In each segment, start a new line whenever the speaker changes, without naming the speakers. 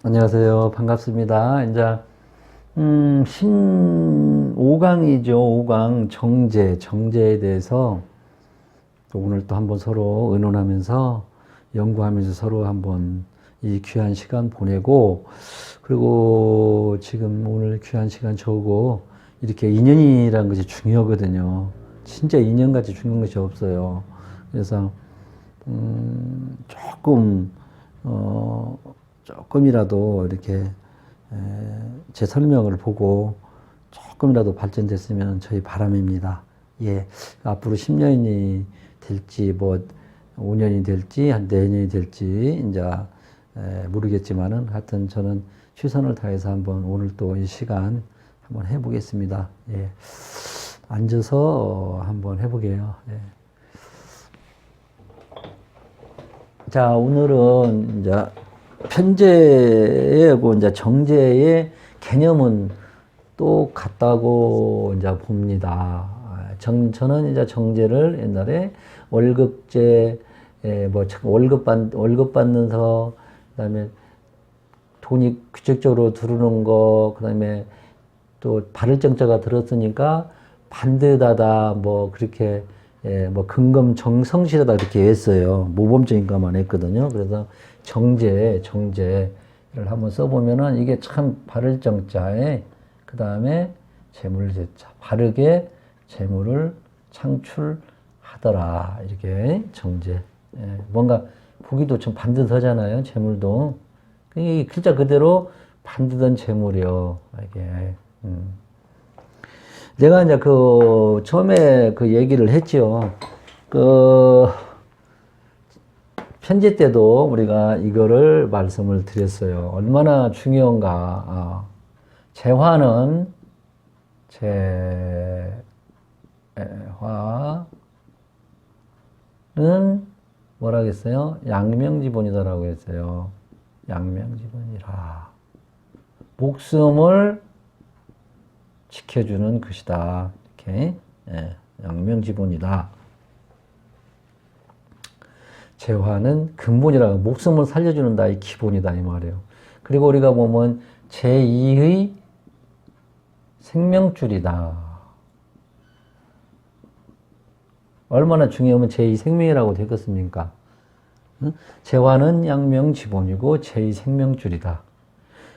안녕하세요. 반갑습니다. 이제, 5강이죠. 5강 정제에 대해서 또 오늘 또 한번 서로 의논하면서 연구하면서 서로 한번 이 귀한 시간 보내고, 그리고 지금 오늘 귀한 시간 저고 이렇게 인연이라는 것이 중요하거든요. 진짜 인연같이 중요한 것이 없어요. 그래서, 조금, 어, 조금이라도 이렇게 제 설명을 보고 조금이라도 발전됐으면 저희 바람입니다. 예, 앞으로 10년이 될지 뭐 5년이 될지 한 내년이 될지 이제 모르겠지만은 하여튼 저는 최선을 다해서 한번 오늘 또 이 시간 한번 해보겠습니다. 예, 앉아서 한번 해보게요. 예. 자, 오늘은 이제 편제하고 이제 정제의 개념은 똑같다고 이제 봅니다. 저는 이제 정제를 옛날에 월급제, 뭐 월급 받는서, 그다음에 돈이 규칙적으로 들어오는 거, 그다음에 또 발을정자가 들었으니까 반듯하다, 뭐 그렇게 뭐 근검 정성실하다 이렇게 했어요. 모범적인 것만 했거든요. 그래서 정제를 한번 써보면은 이게 참 바를 정자에 그 다음에 재물제자 바르게 재물을 창출하더라 이렇게 정제. 뭔가 보기도 좀 반듯하잖아요. 재물도 이 글자 그대로 반듯한 재물이요. 이게 내가 이제 그 처음에 그 얘기를 했죠. 그 편지 때도 우리가 이거를 말씀을 드렸어요. 얼마나 중요한가. 재화는 뭐라 했어요? 양명지본이다라고 했어요. 양명지본이라. 목숨을 지켜주는 것이다. 이렇게 양명지본이다. 재화는 근본이라고 목숨을 살려주는 나의 기본이다 이 말이에요. 그리고 우리가 보면 제2의 생명줄이다. 얼마나 중요하면 제2 생명이라고 되겠습니까? 재화는 양명지본이고 제2 생명줄이다.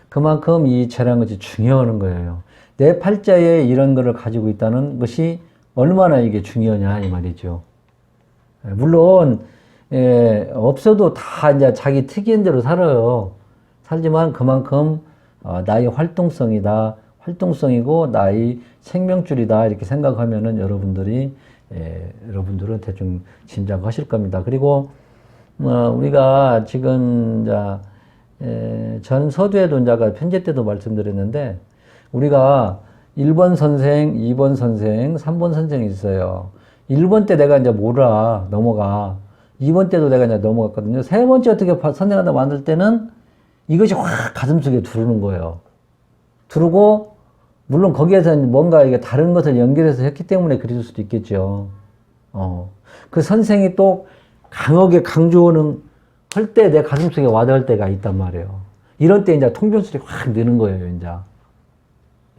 그만큼 이 재라는 것이 중요한 거예요. 내 팔자에 이런 거를 가지고 있다는 것이 얼마나 이게 중요하냐 이 말이죠. 물론 없어도 다 이제 자기 특이한 대로 살아요. 살지만 그만큼 나의 활동성이다. 활동성이고 나의 생명줄이다. 이렇게 생각하면은 여러분들은 대충 짐작하실 겁니다. 그리고 우리가 지금 전 서두에도 이제 편제 때도 말씀드렸는데 우리가 1번 선생, 2번 선생, 3번 선생이 있어요. 1번 때 내가 이제 넘어가. 2번 때도 내가 이제 넘어갔거든요. 세 번째 어떻게 선생한다 만들 때는 이것이 확 가슴속에 두르는 거예요. 두르고, 물론 거기에서 뭔가 이게 다른 것을 연결해서 했기 때문에 그랬을 수도 있겠죠. 그 선생이 또 강하게 강조하는 할 때 내 가슴속에 와닿을 때가 있단 말이에요. 이런 때 이제 통변술이 확 느는 거예요, 이제.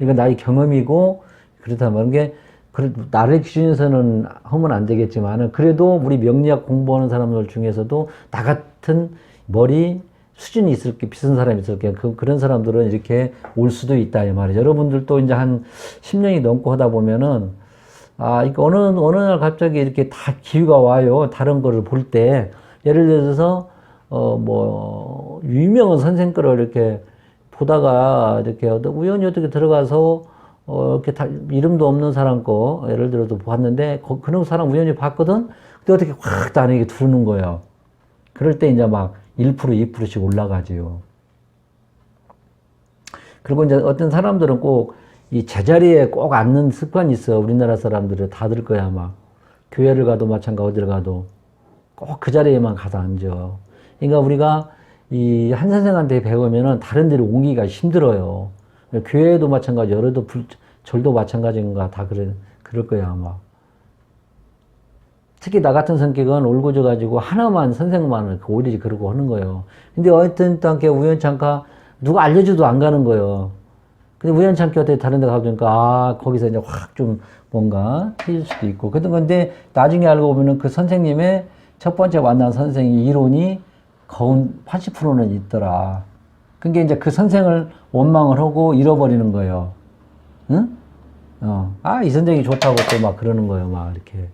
이건 나의 경험이고, 그렇다면 게, 나를 기준에서는 하면 안 되겠지만, 그래도 우리 명리학 공부하는 사람들 중에서도 나 같은 머리 수준이 있을 게, 비슷한 사람이 있을 게, 그런 사람들은 이렇게 올 수도 있다, 이 말이에요. 여러분들도 이제 한 10년이 넘고 하다 보면은, 이거 어느 날 갑자기 이렇게 다 기회가 와요. 다른 거를 볼 때. 예를 들어서, 유명한 선생 거를 이렇게 보다가 이렇게 우연히 어떻게 들어가서 이렇게 이름도 없는 사람 거 예를 들어서 봤는데 그런 사람 우연히 봤거든. 근데 어떻게 확 나에게 두르는 거예요. 그럴 때 이제 막 1%, 2%씩 올라가지요. 그리고 이제 어떤 사람들은 꼭 이 제자리에 꼭 앉는 습관이 있어. 우리나라 사람들은 다들 거야 아마. 교회를 가도 마찬가지 어디를 가도 꼭 그 자리에만 가서 앉아. 그러니까 우리가 이 한 선생한테 배우면은 다른 데로 옮기기가 힘들어요. 교회도 마찬가지, 절도 마찬가지인가 다 그럴 거야 아마. 특히 나 같은 성격은 올고져 가지고 하나만 선생만을 오히려 그러고 하는 거예요. 근데 어쨌든 또 우연찮게 누가 알려줘도 안 가는 거예요. 근데 우연찮게 어떻게 다른 데 가보니까, 아, 거기서 이제 확 좀 뭔가 틀릴 수도 있고. 근데 나중에 알고 보면은 그 선생님의 첫 번째 만난 선생의 이론이 거의 80%는 있더라. 그게 이제 그 선생을 원망을 하고 잃어버리는 거예요. 응? 이 선생이 좋다고 또 막 그러는 거예요. 막 이렇게.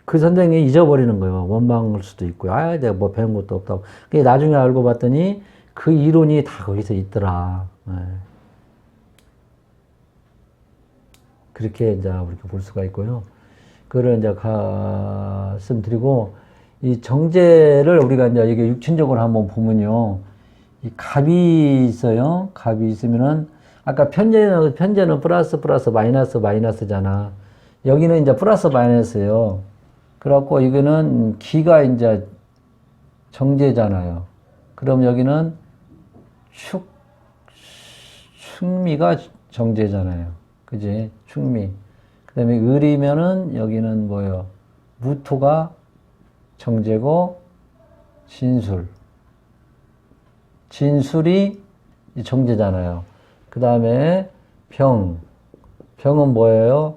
그 선생이 잊어버리는 거예요. 원망할 수도 있고요. 내가 뭐 배운 것도 없다고. 그게 나중에 알고 봤더니 그 이론이 다 거기서 있더라. 네. 그렇게 이제 우리가 볼 수가 있고요. 그걸 이제 말씀드리고, 이 정제를 우리가 이제 이게 육친적으로 한번 보면요. 이 갑이 있어요. 갑이 있으면은, 아까 편제는 플러스, 마이너스잖아. 여기는 이제 플러스, 마이너스예요. 그래갖고 이거는 기가 이제 정제잖아요. 그럼 여기는 축미가 정제잖아요. 그지? 축미. 그 다음에 을이면은 여기는 뭐예요? 무토가 정제고 진술. 진술이 정제잖아요. 그 다음에 병. 병은 뭐예요?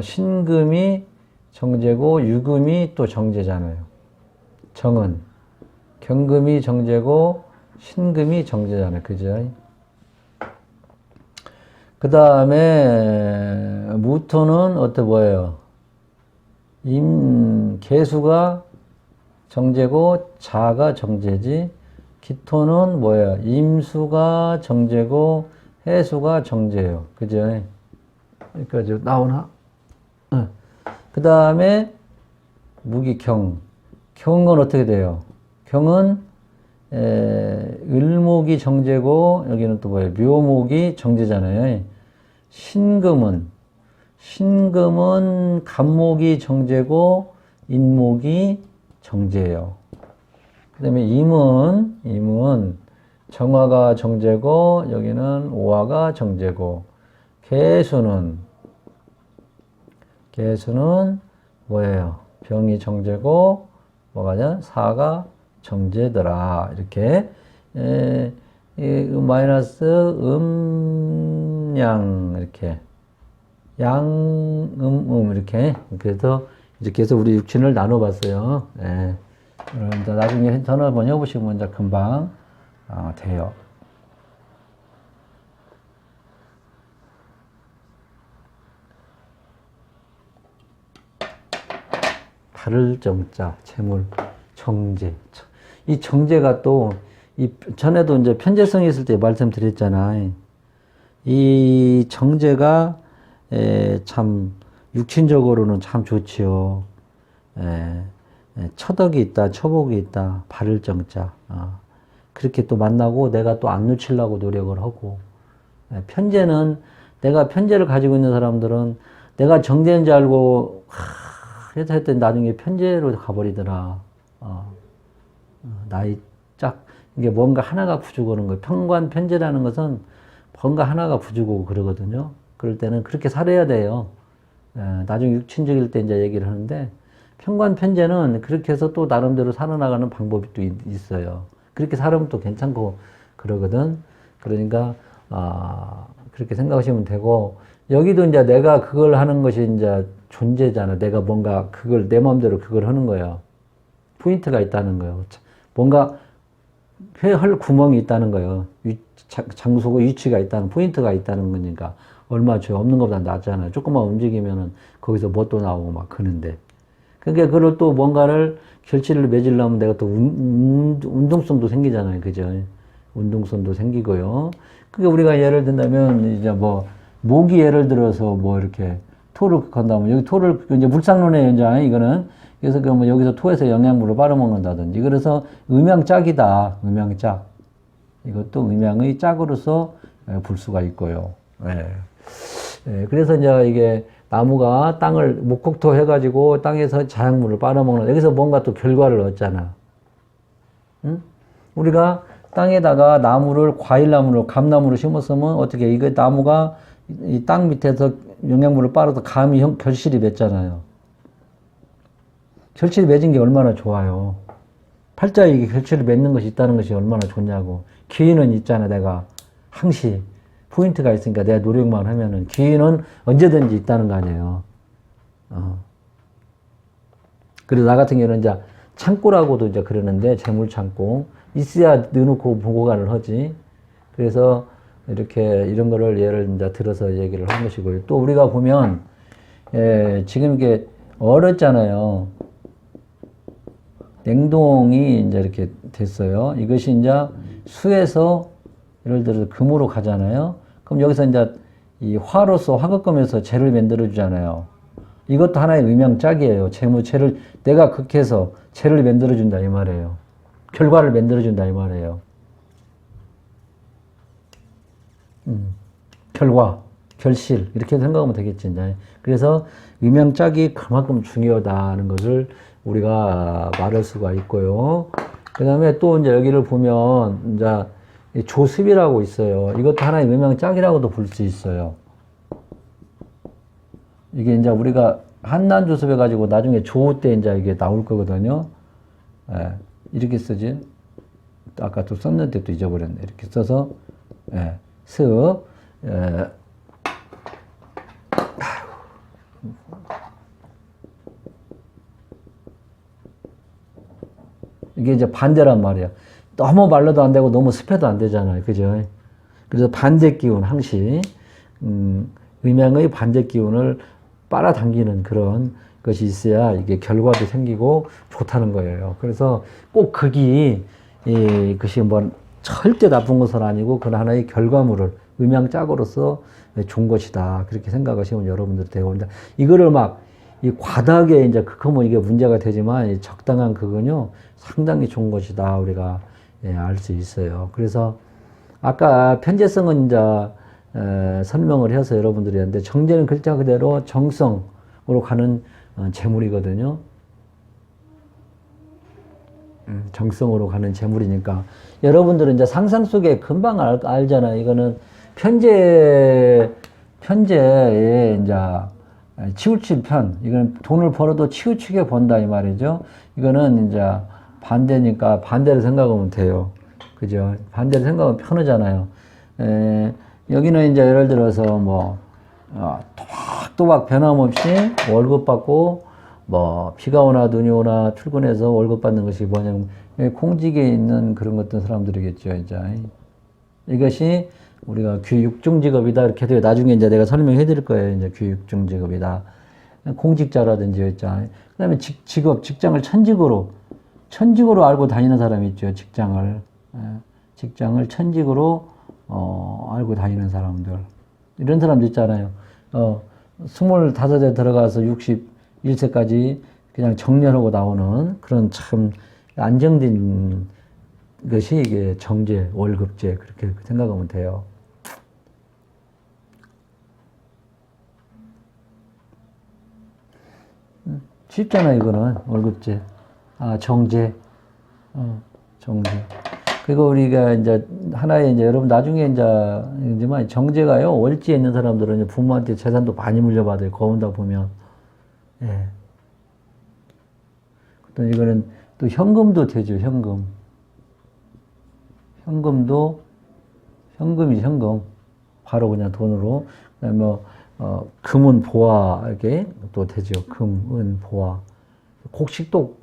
신금이 정제고 유금이 또 정제잖아요. 정은. 경금이 정제고 신금이 정제잖아요. 그죠? 그 다음에 무토는 뭐예요? 개수가 정제고 자가 정제지. 기토는 뭐예요? 임수가 정제고 해수가 정제예요. 그죠? 여기까지 나오나? 그 다음에 무기경. 경은 어떻게 돼요? 경은 을목이 정제고 여기는 또 뭐예요? 묘목이 정제잖아요. 신금은 간목이 정제고 인목이 정제예요. 그 다음에 임은 정화가 정제고 여기는 오화가 정제고 개수는 뭐예요? 병이 정제고 뭐가냐? 사가 정제더라. 이렇게 마이너스 양 이렇게 이렇게 그래서 이렇게 해서 우리 육친을 나눠봤어요. 네. 그럼 나중에 전화 한번 해보시면 이제 금방 돼요. 발을 정자, 재물, 정제. 이 정제가 또, 전에도 이제 편제성이 있을 때 말씀드렸잖아요. 이 정제가, 참, 육친적으로는 참 좋지요. 처덕이 있다, 처복이 있다, 발을 정자. 그렇게 또 만나고 내가 또 안 놓치려고 노력을 하고. 편제는, 내가 편제를 가지고 있는 사람들은 내가 정제인 줄 알고, 그래서 했더니 나중에 편제로 가버리더라. 나이 이게 뭔가 하나가 부족하는 거예요. 편관 편제라는 것은 뭔가 하나가 부족하고 그러거든요. 그럴 때는 그렇게 살아야 돼요. 나중에 육친적일 때 이제 얘기를 하는데, 편관 편제는 그렇게 해서 또 나름대로 살아나가는 방법이 또 있어요. 그렇게 살으면 또 괜찮고 그러거든. 그러니까, 그렇게 생각하시면 되고, 여기도 이제 내가 그걸 하는 것이 이제 존재잖아. 내가 뭔가 그걸 내 마음대로 그걸 하는 거예요. 포인트가 있다는 거예요. 뭔가 할 구멍이 있다는 거예요. 장소고 위치가 있다는, 포인트가 있다는 거니까 얼마 줘요. 없는 것보다 낫잖아요. 조금만 움직이면은 거기서 뭣도 나오고 막 그런데. 그러니까 그걸 또 뭔가를 결실을 맺으려면 내가 또 운동성도 생기잖아요. 그죠? 운동성도 생기고요. 그게 우리가 예를 든다면 이제 목이 예를 들어서 이렇게 토를 건다면 여기 토를 이제 물상론의 연장 이거는 그래서 여기서 토에서 영양분을 빨아먹는다든지 그래서 음양짝이다. 음양짝. 이것도 음양의 짝으로서 볼 수가 있고요. 그래서 이제 이게 나무가 땅을 목국토 해가지고 땅에서 자양분을 빨아먹는 여기서 뭔가 또 결과를 얻잖아. 응? 우리가 땅에다가 과일나무를 감나무를 심었으면 어떻게 이거 나무가 이 땅 밑에서 영양분을 빨아서 감이 결실이 맺잖아요. 결실이 맺은 게 얼마나 좋아요. 팔자에 이게 결실을 맺는 것이 있다는 것이 얼마나 좋냐고. 기회는 있잖아, 내가. 항시. 포인트가 있으니까 내가 노력만 하면은 기회는 언제든지 있다는 거 아니에요. 그래서 나 같은 경우는 이제 창고라고도 이제 그러는데, 재물 창고. 있어야 넣어놓고 보관을 하지. 그래서 이렇게 이런 거를 예를 이제 들어서 얘기를 한 것이고요. 또 우리가 보면, 지금 이게 얼었잖아요. 냉동이 이제 이렇게 됐어요. 이것이 이제 수에서 예를 들어서 금으로 가잖아요. 그럼 여기서 이제 이 화로서 화급금에서 재를 만들어 주잖아요. 이것도 하나의 의명짝이에요. 재를 내가 극해서 재를 만들어 준다 이 말이에요. 결과를 만들어 준다 이 말이에요. 결과, 결실 이렇게 생각하면 되겠지 이제. 그래서 의명짝이 그만큼 중요하다는 것을 우리가 말할 수가 있고요. 그 다음에 또 이제 여기를 보면 이제 조습이라고 있어요. 이것도 하나의 의명짝이라고도 볼 수 있어요. 이게 이제 우리가 한난 조습해 가지고 나중에 조우 때 이제 이게 나올 거거든요. 예, 이렇게 쓰지. 아까 또 썼는데 또 잊어버렸네. 이렇게 써서 습. 이게 이제 반대란 말이야. 너무 말라도 안 되고 너무 습해도 안 되잖아요. 그죠? 그래서 반대 기운, 항시, 음양의 반대 기운을 빨아당기는 그런 것이 있어야 이게 결과도 생기고 좋다는 거예요. 그래서 꼭 그것이 뭐 절대 나쁜 것은 아니고 그런 하나의 결과물을 음양짝으로서 좋은 것이다. 그렇게 생각하시면 여러분들 되고, 이거를 막 이 과다하게 이제 극하면 이게 문제가 되지만 적당한 그건요 상당히 좋은 것이다 우리가 알 수 있어요. 그래서 아까 편재성은 이제 설명을 해서 여러분들이 했는데, 정제는 글자 그대로 정성으로 가는 재물이거든요. 정성으로 가는 재물이니까 여러분들은 이제 상상 속에 금방 알잖아요. 이거는 편재에 이제 치우칠 편, 이건 돈을 벌어도 치우치게 번다 이 말이죠. 이거는 이제 반대니까 반대를 생각하면 돼요. 그죠? 반대를 생각하면 편하잖아요. 여기는 이제 예를 들어서 뭐 또박 변함없이 월급 받고 뭐 비가 오나 눈이 오나 출근해서 월급 받는 것이 뭐냐면 공직에 있는 그런 것들 사람들이겠죠. 이제 이것이 우리가 귀육중 직업이다 이렇게 돼요. 나중에 이제 내가 설명해 드릴 거예요. 이제 귀육중 직업이다. 공직자라든지 있잖아요. 그다음에 직장을 천직으로 알고 다니는 사람이 있죠. 직장을 천직으로 알고 다니는 사람들. 이런 사람도 있잖아요. 25에 들어가서 61세까지 그냥 정년하고 나오는 그런 참 안정된 것이 이게 정제, 월급제 그렇게 생각하면 돼요. 쉽잖아 이거는 월급제, 정제, 정제. 그리고 우리가 이제 하나의 이제 여러분 나중에 이제만 정제가요 월지에 있는 사람들은 이제 부모한테 재산도 많이 물려받아요. 거운다 보면, 예. 또 이거는 또 현금도 되죠. 현금이 현금. 바로 그냥 돈으로. 그다음에 뭐, 금은 보화, 이렇게 또 되죠. 금, 은, 보화. 곡식도,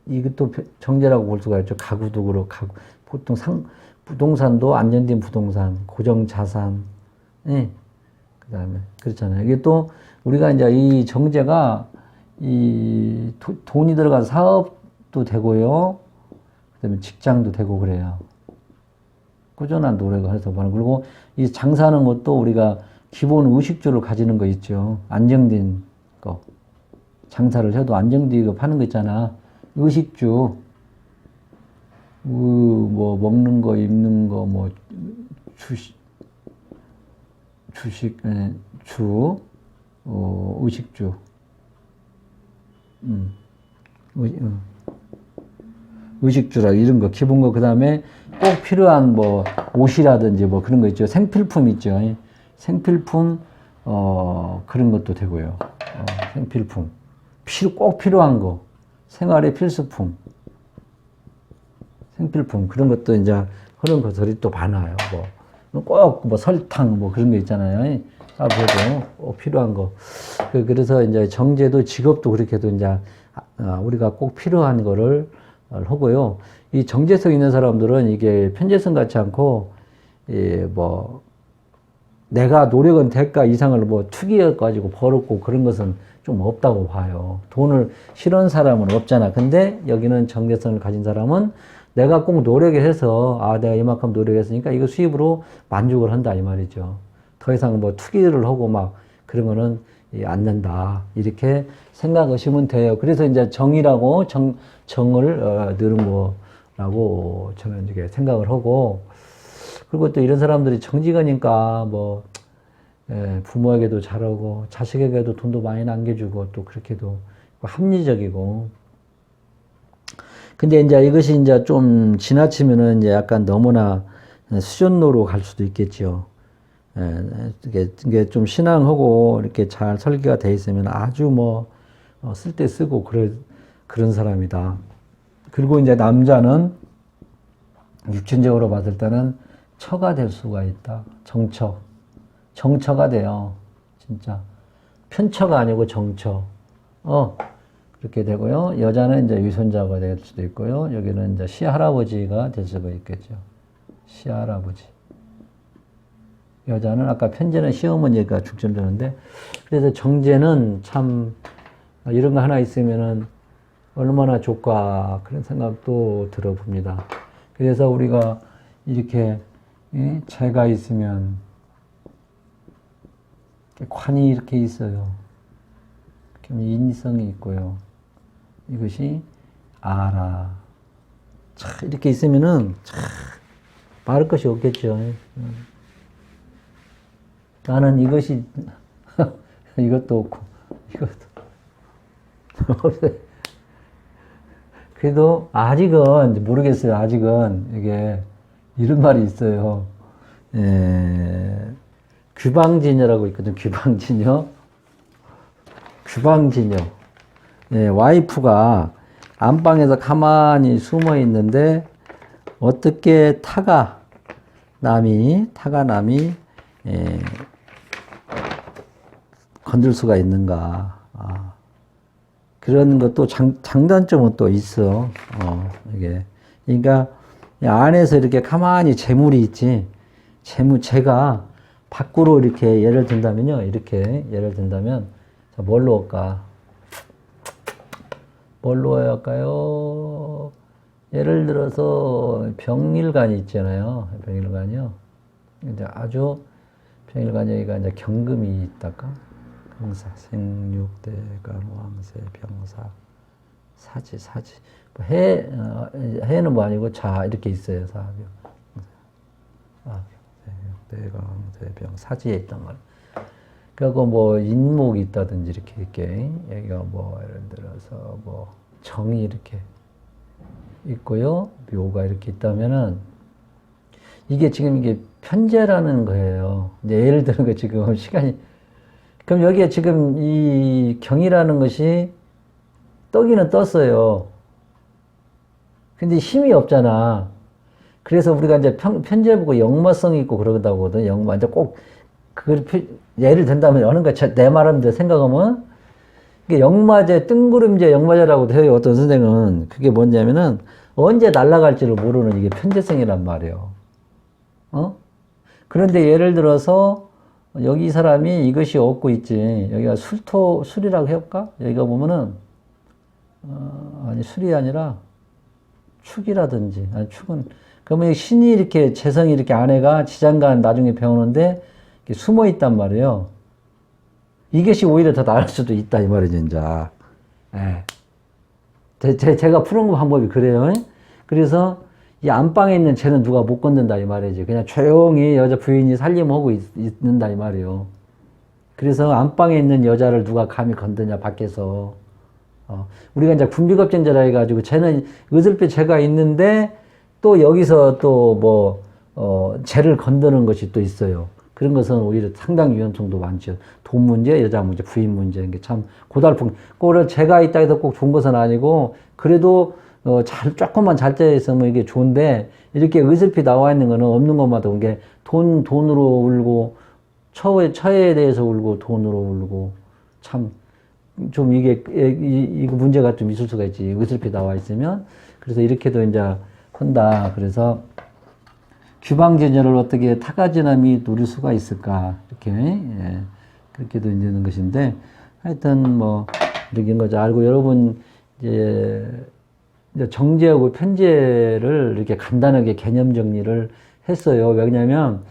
이것도 정제라고 볼 수가 있죠. 가구도 그렇고, 보통 부동산도 안정된 부동산, 고정자산, 예. 그 다음에, 그렇잖아요. 이게 또, 우리가 이제 이 정제가, 돈이 들어간 사업도 되고요. 그 다음에 직장도 되고 그래요. 꾸준한 노력을 해서 보는. 그리고 이 장사하는 것도 우리가 기본 의식주를 가지는 거 있죠. 안정된 거. 장사를 해도 안정되게 파는 거 있잖아. 의식주. 뭐, 먹는 거, 입는 거, 뭐, 의식주. 의식주라 이런 거 기본 거. 그 다음에 꼭 필요한 뭐 옷이라든지 뭐 그런 거 있죠. 생필품 있죠. 생필품 그런 것도 되고요. 생필품 꼭 필요한 거, 생활의 필수품. 생필품 그런 것도 이제 그런 것들이 또 많아요. 뭐 꼭 뭐 설탕 뭐 그런 거 있잖아요. 그래도 필요한 거. 그래서 이제 정제도 직업도 그렇게도 이제 우리가 꼭 필요한 거를 하고요. 이 정제성 있는 사람들은 이게 편제성 같지 않고 뭐 내가 노력은 대가 이상을 뭐 투기해 가지고 벌었고 그런 것은 좀 없다고 봐요. 돈을 싫어하는 사람은 없잖아. 근데 여기는 정제성을 가진 사람은 내가 꼭 노력해서 내가 이만큼 노력했으니까 이거 수입으로 만족을 한다 이 말이죠. 더 이상 뭐 투기를 하고 막 그런 거는 안 된다. 이렇게 생각하시면 돼요. 그래서 이제 정이라고 정을 넣은 거라고 저는 이렇게 생각을 하고, 그리고 또 이런 사람들이 정직하니까 뭐 부모에게도 잘하고 자식에게도 돈도 많이 남겨주고 또 그렇게도 합리적이고. 근데 이제 이것이 이제 좀 지나치면은 이제 약간 너무나 수전노로 갈 수도 있겠죠. 이게 좀 신앙하고 이렇게 잘 설계가 돼 있으면 아주 뭐 쓸 때 쓰고 그런 사람이다. 그리고 이제 남자는 육신적으로 봤을 때는 처가 될 수가 있다. 정처가 돼요. 진짜 편처가 아니고 정처. 그렇게 되고요. 여자는 이제 위손자가 될 수도 있고요. 여기는 이제 시할아버지가 될 수가 있겠죠. 시할아버지. 여자는 아까 편제는 시어머니가 중점되는데, 그래서 정제는 참 이런 거 하나 있으면은 얼마나 좋까 그런 생각도 들어봅니다. 그래서 우리가 이렇게 재가 있으면 관이 이렇게 있어요. 인성이 있고요. 이것이 아라. 이렇게 있으면은 말할 것이 없겠죠. 나는 이것이 이것도 없고 이것도 그래도 아직은 모르겠어요. 아직은 이게 이런 말이 있어요. 규방지녀라고 있거든. 규방지녀. 와이프가 안방에서 가만히 숨어 있는데 어떻게 타가 남이 건들 수가 있는가. 그런 것도 장단점은 또 있어. 이게. 그러니까 안에서 이렇게 가만히 재물이 있지. 재가 밖으로 이렇게 예를 든다면요. 자, 뭘로 할까? 뭘로 해야 할까요? 예를 들어서 병일간이 있잖아요. 병일간이요. 이제 아주 병일간 여기가 이제 경금이 있다까? 병사, 생육, 대간, 왕세, 병사, 사지. 뭐 해는 뭐 아니고 자 이렇게 있어요. 사병. 생육, 대간, 왕세, 병, 사지에 있단 말이에요. 그리고 뭐 인목이 있다든지 이렇게 여기가 뭐 예를 들어서 뭐 정이 이렇게 있고요. 묘가 이렇게 있다면은 이게 지금 이게 편제라는 거예요. 이제 예를 들은 거 지금 시간이. 그럼 여기에 지금 이 경이라는 것이 떠기는 떴어요. 근데 힘이 없잖아. 그래서 우리가 이제 편제 보고 역마성이 있고 그러다고 하거든. 역마. 이제 꼭 그걸 예를 든다면 어느 거 내 말하는데 생각하면 이게 역마제, 뜬구름제 역마제라고도 해요. 어떤 선생은. 그게 뭐냐면은 언제 날아갈지를 모르는 이게 편제성이란 말이에요. 그런데 예를 들어서 여기 이 사람이 이것이 얻고 있지. 여기가 술이라고 해볼까? 여기가 보면은 아니 술이 아니라 축이라든지. 아니 축은 그러면 신이 이렇게 재성이 이렇게 아내가 지장간 나중에 배우는데 숨어 있단 말이에요. 이것이 오히려 더 나을 수도 있다 이 말이죠. 이제. 제가 푸는 방법이 그래요. 그래서 이 안방에 있는 쟤는 누가 못 건든다 이 말이지. 그냥 조용히 여자 부인이 살림하고 있는다 이 말이에요. 그래서 안방에 있는 여자를 누가 감히 건드냐 밖에서. 우리가 이제 군비겁전자라 해가지고 쟤는 의술배 죄가 있는데 또 여기서 또 뭐 죄를 건드는 것이 또 있어요. 그런 것은 오히려 상당히 위험성도 많죠. 돈 문제, 여자 문제, 부인 문제, 이게 참 고달픈. 꼭 죄가 있다 해서 꼭 좋은 것은 아니고, 그래도 조금만 잘 짜여 있으면 이게 좋은데, 이렇게 의슬피 나와 있는 거는 없는 것마다 이게 돈으로 울고, 처에 대해서 울고, 돈으로 울고, 참, 좀 이게, 이거 문제가 좀 있을 수가 있지. 의슬피 나와 있으면. 그래서 이렇게도 이제 한다. 그래서, 규방제녀를 어떻게 타가지남이 누릴 수가 있을까. 이렇게, 예. 그렇게도 되는 것인데, 하여튼 뭐, 이렇게 거죠. 알고 여러분, 이제 정제하고 편제를 이렇게 간단하게 개념 정리를 했어요. 왜냐면,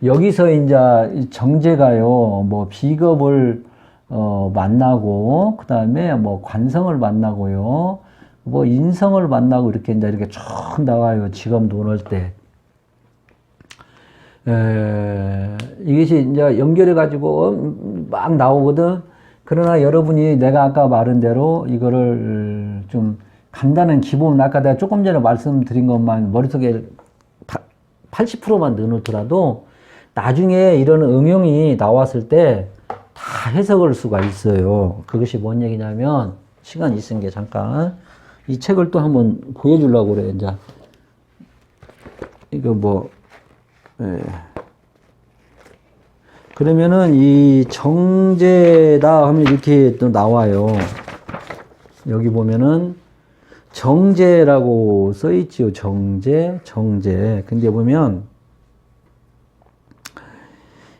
여기서 이제 정제가요, 뭐, 비겁을, 만나고, 그 다음에 뭐, 관성을 만나고요, 뭐, 인성을 만나고, 이렇게 이제 이렇게 쭉 나와요. 직업 논할 때. 이것이 이제 연결해가지고 막 나오거든. 그러나 여러분이 내가 아까 말한 대로 이거를 좀 간단한 기본, 아까 내가 조금 전에 말씀드린 것만 머릿속에 80%만 넣어놓더라도 나중에 이런 응용이 나왔을 때 다 해석할 수가 있어요. 그것이 뭔 얘기냐면, 시간 있은 게 잠깐 이 책을 또 한번 보여주려고 그래. 이제 이거 뭐, 예. 그러면은 이 정제다 하면 이렇게 또 나와요. 여기 보면은 정제라고 써 있지요. 정제. 근데 보면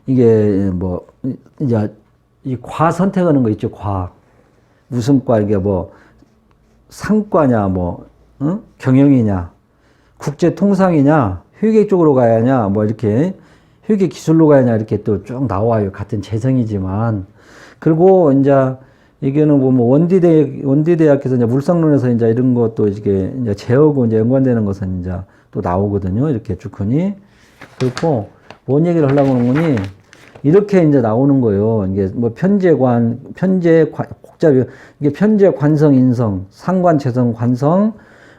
이게 뭐 이제 이 과 선택하는 거 있죠. 과. 무슨 과, 이게 뭐 상과냐, 뭐 응? 경영이냐, 국제통상이냐, 회계 쪽으로 가야 하냐, 뭐 이렇게 회계 기술로 가야 하냐, 이렇게 또 쭉 나와요. 같은 재성이지만. 그리고 이제 이게는 보면 원디대학에서 이제 물상론에서 이제 이런 것도 이게 이제 재하고 이제 연관되는 것은 이제 또 나오거든요. 이렇게 쭉하니. 그리고 뭔 얘기를 하려고 하는 거니, 이렇게 이제 나오는 거예요. 이게 뭐 복잡해요. 이게 편제, 관성, 인성, 상관, 재성, 관성.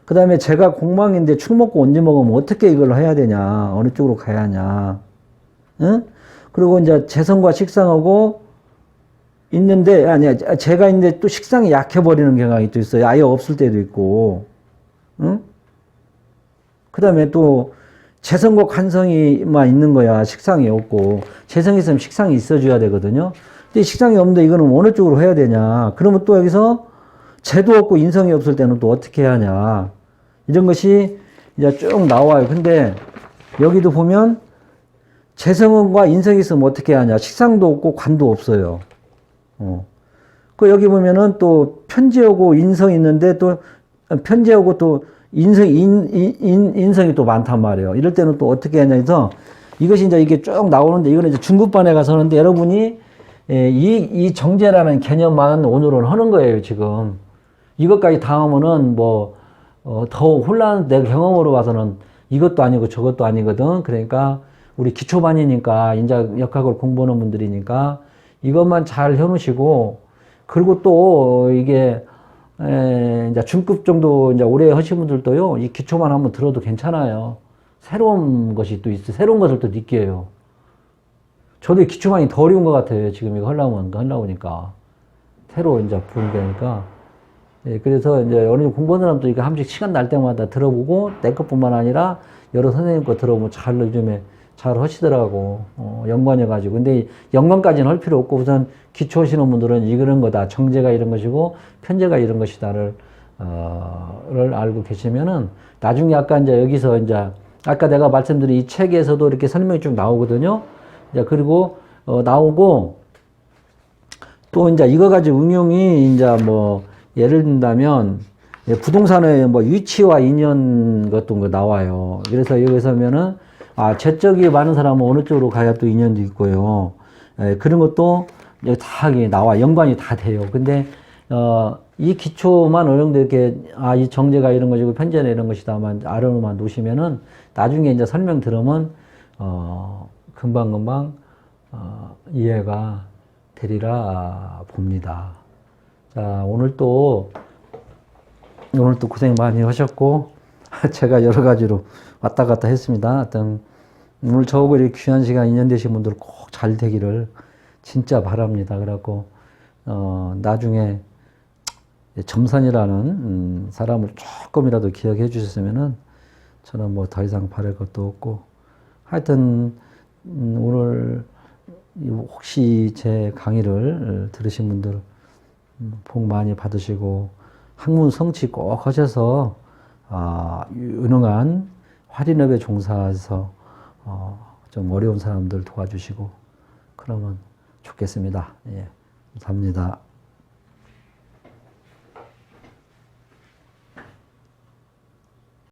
그 다음에 제가 공망인데 축 먹고 언제 먹으면 어떻게 이걸 해야 되냐, 어느 쪽으로 가야 하냐. 응? 그리고 이제 재성과 식상하고 있는데, 아니야, 제가 있는데 또 식상이 약해버리는 경향이 또 있어요. 아예 없을 때도 있고. 응? 그 다음에 또 재성과 관성이만 있는 거야. 식상이 없고. 재성이 있으면 식상이 있어줘야 되거든요. 근데 식상이 없는데 이거는 어느 쪽으로 해야 되냐. 그러면 또 여기서 재도 없고 인성이 없을 때는 또 어떻게 해야 하냐. 이런 것이 이제 쭉 나와요. 근데 여기도 보면 재성과 인성이 있으면 어떻게 하냐. 식상도 없고 관도 없어요. 그 여기 보면은 또 편제하고 인성이 있는데 또 편제하고 또 인성이 또 많단 말이에요. 이럴 때는 또 어떻게 하냐 해서 이것이 이제 이게 쭉 나오는데, 이거는 이제 중급반에 가서 하는데, 여러분이 이 정제라는 개념만 오늘은 하는 거예요, 지금. 이것까지 다 하면은 뭐, 더 혼란, 내 경험으로 봐서는 이것도 아니고 저것도 아니거든. 그러니까 우리 기초반이니까, 인자 역학을 공부하는 분들이니까 이것만 잘 해놓으시고, 그리고 또 이게 이제 중급 정도 이제 오래 하신 분들도요, 이 기초만 한번 들어도 괜찮아요. 새로운 것이 또 있어요. 새로운 것을 또 느껴요. 저도 기초반이 더 어려운 것 같아요. 지금 이거 하려니까. 새로 이제 부르니까. 예, 그래서 이제 어느 정도 공부하는 사람도 이거 한 번씩 시간 날 때마다 들어보고, 내 것뿐만 아니라 여러 선생님 거 들어보면 잘 요즘에 잘 하시더라고. 연관해가지고. 근데 연관까지는 할 필요 없고, 우선 기초 하시는 분들은 이런 거다. 정제가 이런 것이고, 편제가 이런 것이다를 알고 계시면은, 나중에 아까 이제 여기서 이제, 아까 내가 말씀드린 이 책에서도 이렇게 설명이 쭉 나오거든요. 이제 그리고, 나오고, 또 이제 이거 가지고 응용이 이제 뭐, 예를 든다면, 부동산의 뭐 유치와 인연 같은 거 나와요. 그래서 여기서 하면은, 재적이 많은 사람은 어느 쪽으로 가야 또 인연도 있고요. 그런 것도 다 나와. 연관이 다 돼요. 근데, 이 기초만 어느 정도 이렇게, 이 정제가 이런 것이고 편제는 이런 것이다만 알아놓으면 놓으시면은 나중에 이제 설명 들으면, 금방금방, 이해가 되리라 봅니다. 자, 오늘 또 고생 많이 하셨고, 제가 여러 가지로 왔다 갔다 했습니다. 하여튼, 오늘 저하고 이렇게 귀한 시간 인연되신 분들 꼭 잘 되기를 진짜 바랍니다. 그래갖고, 나중에 점선이라는 사람을 조금이라도 기억해 주셨으면은 저는 뭐 더 이상 바랄 것도 없고, 하여튼 오늘 혹시 제 강의를 들으신 분들 복 많이 받으시고 학문 성취 꼭 하셔서 유능한 화린업에 종사해서 좀 어려운 사람들 도와주시고 그러면 좋겠습니다. 예, 감사합니다.